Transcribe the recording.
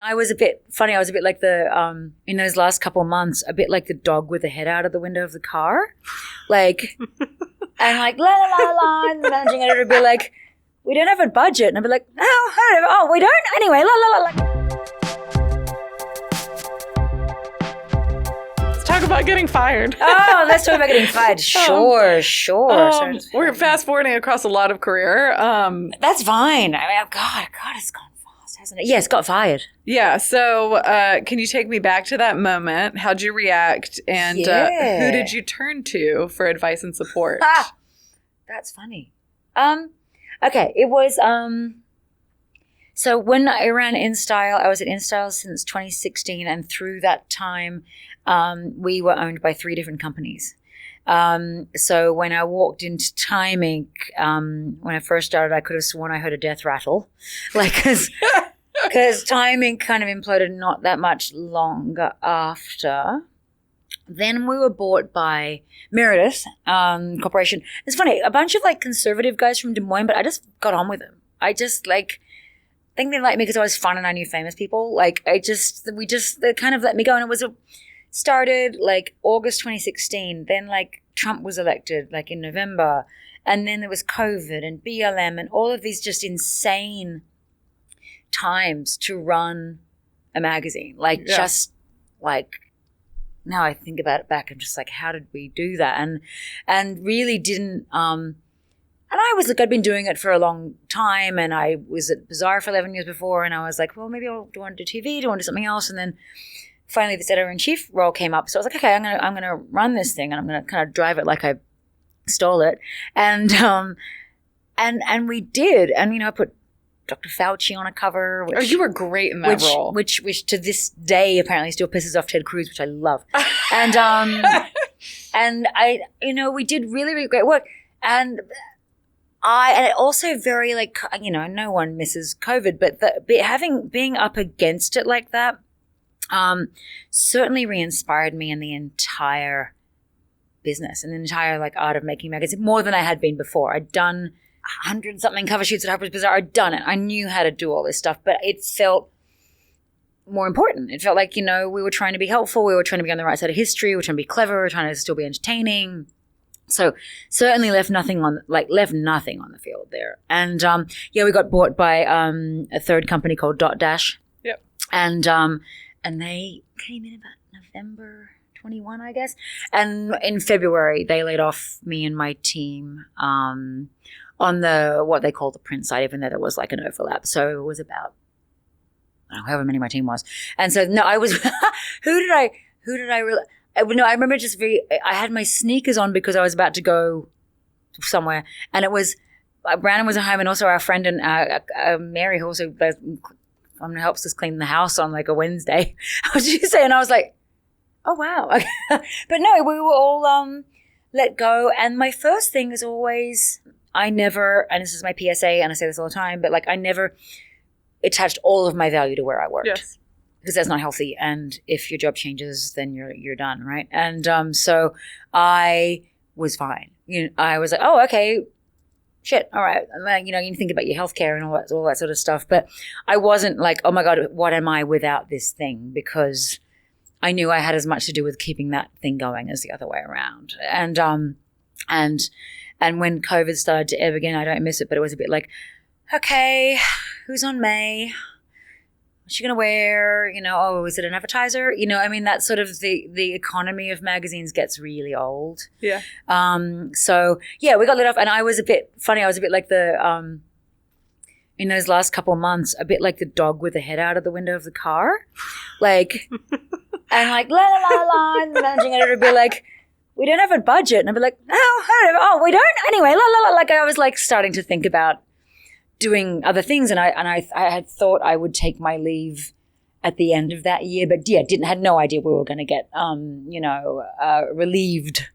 I was a bit funny. I was a bit like in those last couple of months, a bit like the dog with the head out of the window of the car. Like, and like, la, la, la, la, and the managing editor would be like, we don't have a budget. And I'd be like, oh, we don't? Anyway, la, la, la, la. Let's talk about getting fired. Oh, let's talk about getting fired. Sure. We're fast forwarding across a lot of career. That's fine. I mean, God, it's gone fast, hasn't it? Yes, got fired. Yeah. So can you take me back to that moment? How'd you react? And who did you turn to for advice and support? That's funny. Okay, it was so when I ran InStyle, I was at InStyle since 2016, and through that time we were owned by 3 different companies. So when I walked into Time Inc., when I first started, I could have sworn I heard a death rattle, like because Time Inc. kind of imploded not that much longer after. Then we were bought by Meredith Corporation. It's funny, a bunch of like conservative guys from Des Moines, but I just got on with them. I just like think they liked me because I was fun and I knew famous people. Like they kind of let me go, and it was started like August 2016. Then like Trump was elected like in November, and then there was COVID and BLM and all of these just insane times to run a magazine. Like just like. Now I think about it back, I'm just like, how did we do that? And really didn't, and I was like, I'd been doing it for a long time, and I was at Bazaar for 11 years before, and I was like, well, maybe I do want to do TV, do I want to do something else? And then finally this editor-in-chief role came up. So I was like, okay, I'm gonna run this thing, and I'm gonna kind of drive it like I stole it. And we did. And, I put Dr. Fauci on a cover. You were great in that role. Which to this day apparently still pisses off Ted Cruz, which I love. And and I, we did really, really great work. And also very like, no one misses COVID, but being up against it like that certainly re-inspired me in the entire business and the entire like art of making magazines more than I had been before. I'd done 100-something cover shoots at Harper's Bazaar. I'd done it. I knew how to do all this stuff, but it felt more important. It felt like, we were trying to be helpful. We were trying to be on the right side of history. We were trying to be clever. We were trying to still be entertaining. So certainly left nothing on the field there. And we got bought by a third company called Dot Dash. Yep. And they came in about November 21, I guess. And in February, they laid off me and my team on what they call the print side, even though there was like an overlap. So it was about however many my team was. And so no, I was who did I really no, I remember I had my sneakers on because I was about to go somewhere, and it was Brandon was at home, and also our friend and Mary, who also helps us clean the house on like a Wednesday. What did you say? And I was like, oh wow. But no, we were all let go. And my first thing is always, I never, and this is my PSA, and I say this all the time, but like I never attached all of my value to where I worked. Yes. Because that's not healthy. And if your job changes, then you're done, right? And so I was fine. I was like, oh, okay, shit, all right. And then, you think about your healthcare and all that sort of stuff. But I wasn't like, oh my God, what am I without this thing? Because I knew I had as much to do with keeping that thing going as the other way around. And when COVID started to ebb again, I don't miss it, but it was a bit like, okay, who's on May? What's she going to wear? Oh, is it an advertiser? That sort of the economy of magazines gets really old. Yeah. So yeah, we got lit off, and I was a bit funny. I was a bit like in those last couple of months, a bit like the dog with the head out of the window of the car. Like, and like, la, la, la, la, and the managing editor would be like, we don't have a budget. And I'd be like, oh, we don't? Anyway, la, la, la. Like I was like starting to think about doing other things. And I had thought I would take my leave at the end of that year, but had no idea we were going to get, relieved